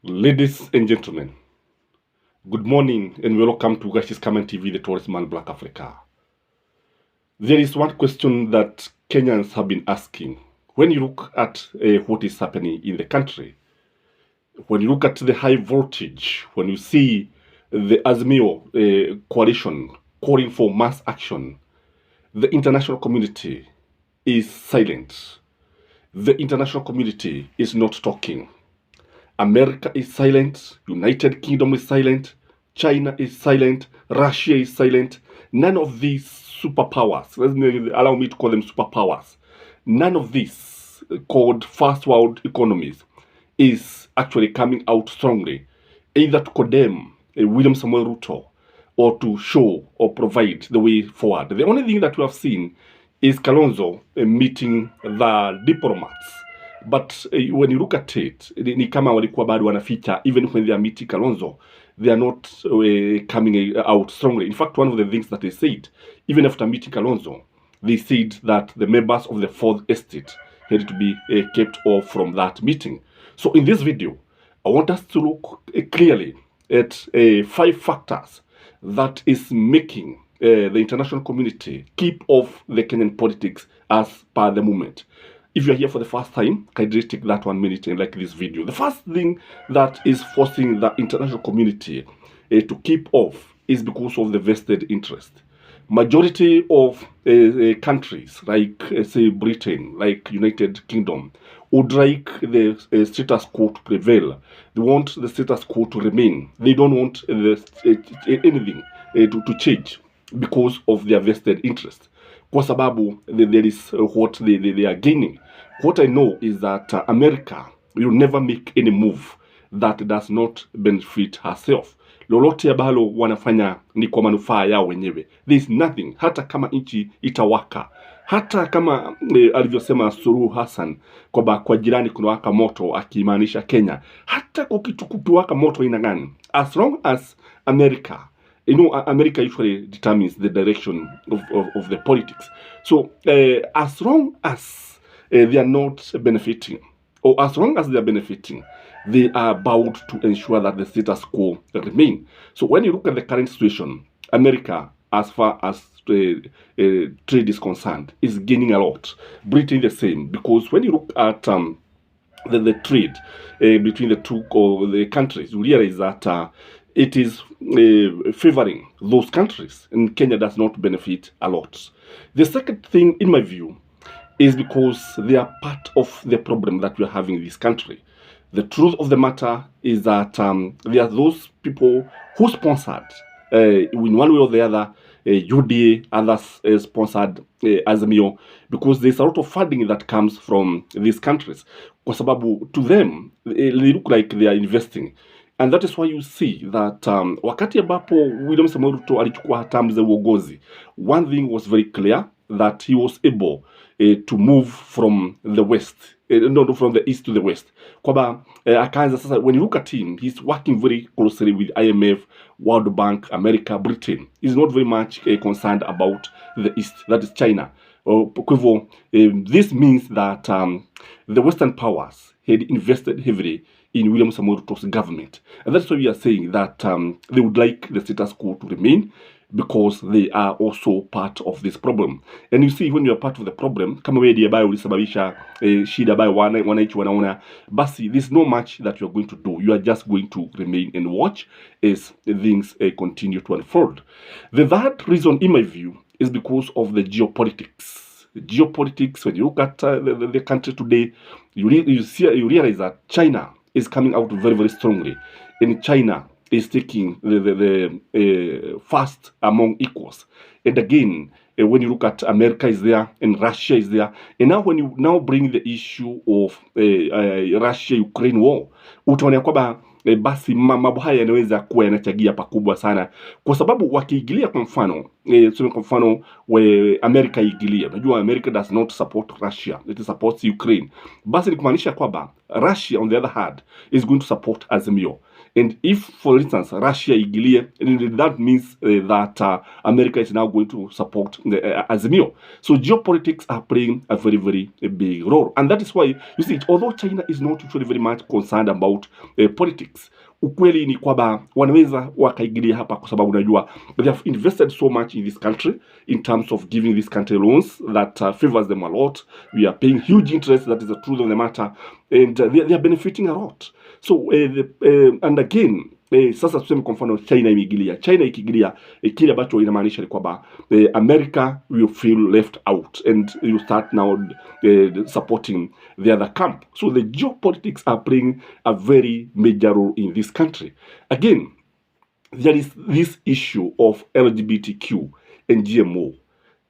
Ladies and gentlemen, good morning and welcome to Skyman TV, the tourist man Black Africa. There is one question that Kenyans have been asking. When you look at what is happening in the country, when you look at the high voltage, when you see the Azimio coalition calling for mass action, the international community is silent. The international community is not talking. America is silent, United Kingdom is silent, China is silent, Russia is silent. None of these superpowers, allow me to call them superpowers, none of these called first world economies is actually coming out strongly, either to condemn William Samuel Ruto or to show or provide the way forward. The only thing that we have seen is Kalonzo meeting the diplomats. But when you look at it, ni kama walikuwa bado wanaficha. Even when they are meeting Kalonzo, they are not coming out strongly. In fact, one of the things that they said, even after meeting Kalonzo, they said that the members of the Fourth Estate had to be kept off from that meeting. So in this video, I want us to look clearly at 5 factors that is making the international community keep off the Kenyan politics as per the moment. If you're here for the first time, kindly take that 1 minute and like this video. The first thing that is forcing the international community to keep off is because of the vested interest. Majority of countries like, say, Britain, like United Kingdom, would like the status quo to prevail. They want the status quo to remain. They don't want anything to change because of their vested interest. Kwa sababu there is what they are gaining. What I know is that America will never make any move that does not benefit herself. Lolote ambalo wanafanya ni kwa manufaa yao wenyewe. There is nothing, hata kama nchi itawaka, hata kama alivyosema Suluhu Hassan kwamba kwa jirani kuna waka moto, akimaanisha Kenya. Hata kukiwaka moto ina gani, as long as America, you know, America usually determines the direction of the politics. So as long as they are not benefiting, or as long as they are benefiting, they are bound to ensure that the status quo remain. So when you look at the current situation, America, as far as trade is concerned, is gaining a lot. Britain the same, because when you look at the trade between the two the countries, you realize that it is favoring those countries, and Kenya does not benefit a lot. The second thing, in my view, is because they are part of the problem that we are having in this country. The truth of the matter is that there are those people who sponsored, in one way or the other, UDA, others sponsored Azimio, because there's a lot of funding that comes from these countries. Kwa sababu to them, they look like they are investing. And that is why you see that wakati ambapo William Samuel Ruto alichukua hatamu za uongozi, one thing was very clear, that he was able to move from the west, from the east to the west. Kwamba akaanza sasa, when you look at him, he's working very closely with IMF, World Bank, America, Britain. He's not very much concerned about the east, that is China. This means that the Western powers had invested heavily in William Samoei Ruto's government. And that's why we are saying that they would like the status quo to remain, because they are also part of this problem. And you see, when you are part of the problem, kama wewe ndiye ambaye ulisababisha shida ambayo wananchi wanaona, basi there's no much that you are going to do. You are just going to remain and watch as things continue to unfold. The third reason, in my view, is because of the geopolitics. Geopolitics, when you look at the country today, you realize that China is coming out very, very strongly. And China is taking the first among equals. And again, when you look at America is there and Russia is there, and now when you now bring the issue of Russia-Ukraine war, utaona kwamba basi mambo haya yanaweza kuwa yanachagia pakubwa sana, kwa sababu wakiingilia, kwa mfano kwa mfano America iingilia, unajua America does not support Russia, it supports Ukraine. Basi ni kumaanisha kwamba Russia on the other hand is going to support Azimio, And if, for instance, Russia igilie, that means that America is now going to support Azimio. So geopolitics are playing a very, very big role. And that is why, you see, although China is not usually very much concerned about politics, ukweli ni kwamba wanaweza wakaigilia hapa kwa sababu unajua they have invested so much in this country in terms of giving this country loans that favors them a lot. We are paying huge interest, that is the truth of the matter, and they are benefiting a lot. So and again sasa tuseme kwa mfano China imegilia. China ikigilia kile ambacho inamaanisha ni kwamba America will feel left out and you start now supporting the other camp. So the geopolitics are playing a very major role in this country. Again, there is this issue of LGBTQ and GMO.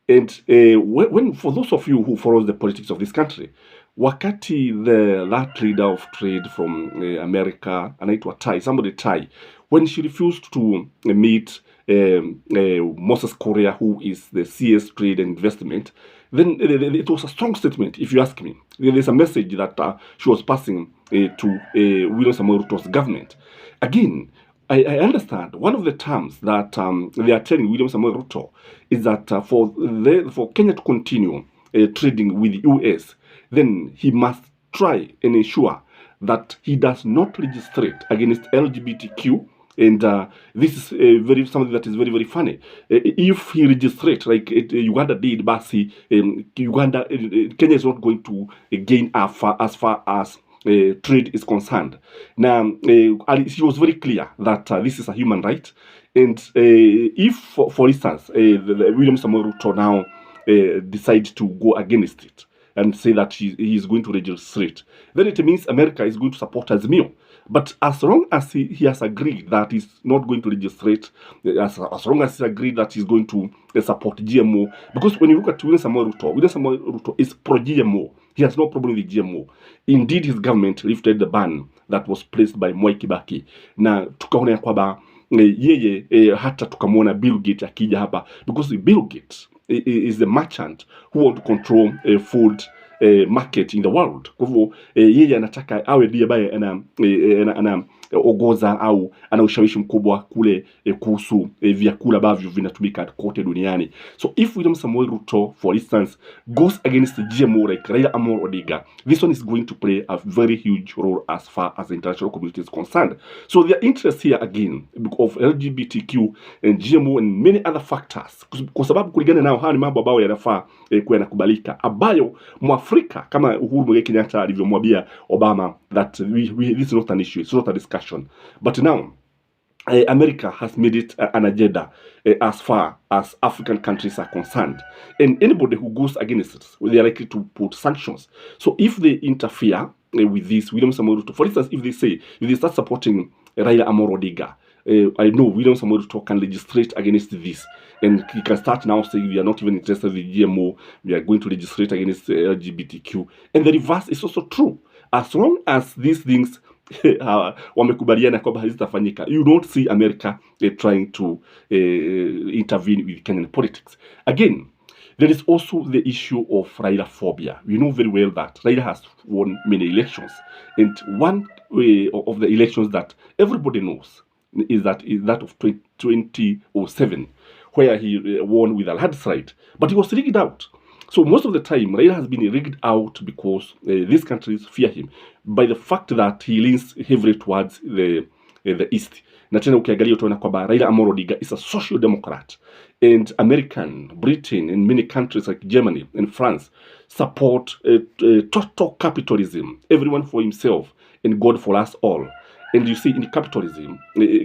And when for those of you who follow the politics of this country, wakati that leader of trade from America, anaitwa Tai, when she refused to meet Moses Korea, who is the CS Trade and Investment, then it was a strong statement, if you ask me. There's a message that she was passing to William Samoei Ruto's government. Again, I understand one of the terms that they are telling William Samoei Ruto is that for Kenya to continue trading with the US, then he must try and ensure that he does not legislate against LGBTQ. And this is something that is very, very funny. If he registrates like Uganda did, basi Kenya is not going to gain as far as trade is concerned. Now, he was very clear that this is a human right, and if, for instance, William Samoei Ruto now decides to go against it and say that he is going to registrate, then it means America is going to support Azimio. But as long as he has agreed that he's not going to legislate, as long as he's agreed that he's going to support GMO, because when you look at William Samoei Ruto is pro-GMO. He has no problem with GMO. Indeed, his government lifted the ban that was placed by Mwai Kibaki. Na tukaona ya kwamba yeye hata tukamwona Bill Gates akija hapa, because Bill Gates is the merchant who want to control food market in the world. Kwa hivyo yeye anataka awe ndiye ambaye anaongoza au ana ushawishi mkubwa kule kuhusu vyakula ambavyo vinatumika kote duniani. So if William Samoei Ruto, for instance, goes against the GMO like Raila Amolo Odinga, this one is going to play a very huge role as far as the international community is concerned. So their interest here again of LGBTQ and GMO and many other factors, kwa sababu kulingana nao haya ni mambo ambayo yanafaa kuwa yanakubalika, ambayo Mwafrika kama Uhuru Muigai Kenyatta alivyomwambia Obama that this is not an issue, it's not a discussion. But now America has made it an agenda as far as African countries are concerned. And anybody who goes against it, they are likely to put sanctions. So if they interfere with this, William Samoei Ruto, for instance, if they start supporting Raila Amolo Odinga, I know William Samoei Ruto can legislate against this. And he can start now saying we are not even interested in GMO, we are going to legislate against LGBTQ. And the reverse is also true. As long as these things wamekubaliana kwamba hazitafanyika, you don't see America trying to intervene with Kenyan politics. Again, there is also the issue of Raila phobia. We know very well that Raila has won many elections. And one of the elections that everybody knows is that of 2007, where he won with a landslide. But he was rigged out. So most of the time, Raila has been rigged out because these countries fear him by the fact that he leans heavily towards the East. Na tena ukiangalia utaona kwamba Raila Amolo Odinga is a social democrat, and American, Britain, and many countries like Germany and France support total capitalism, everyone for himself and God for us all. And you see, in capitalism,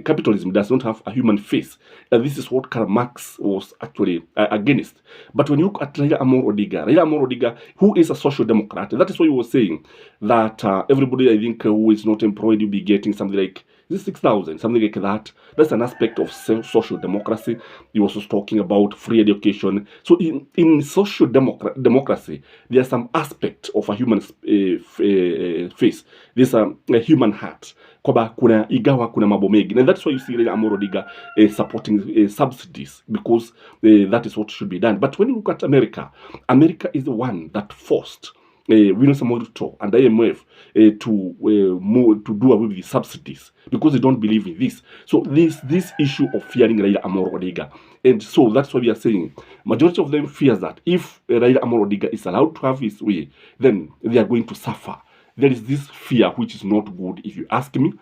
capitalism does not have a human face. This is what Karl Marx was actually against. But when you look at Raila Amolo Odinga, who is a social democrat, that is why he was saying that everybody, I think, who is not employed will be getting something like 6,000, something like that. That's an aspect of social democracy. He was also talking about free education. So in social democracy, there's some aspect of a human face. There's a human heart. Kuna mambo mengi. And that's why you see Raila Amolo Odinga supporting subsidies, because that is what should be done. But when you look at America, America is the one that forced William Samoei Ruto and IMF to do away with the subsidies because they don't believe in this. So this issue of fearing Raila Amolo Odinga, and so that's why we are saying majority of them fears that if Raila Amolo Odinga is allowed to have his way, then they are going to suffer. There is this fear which is not good, if you ask me,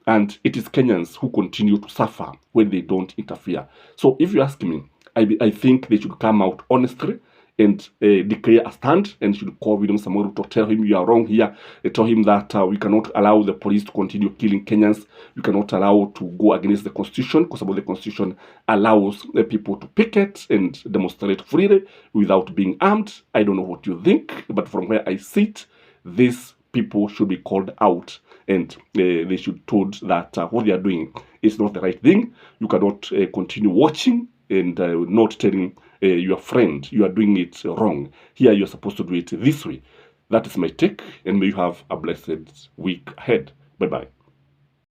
and it is Kenyans who continue to suffer when they don't interfere. So if you ask me, I think they should come out honestly and declare a stand, and should call William Samoei Ruto, tell him you are wrong here, tell him that we cannot allow the police to continue killing Kenyans, we cannot allow to go against the constitution, because the constitution allows people to picket and demonstrate freely without being armed. I don't know what you think, but from where I sit, these people should be called out, and they should told that what they are doing is not the right thing. You cannot continue watching and not telling your friend you are doing it wrong. Here you're supposed to do it this way. That is my take, and may you have a blessed week ahead. Bye-bye.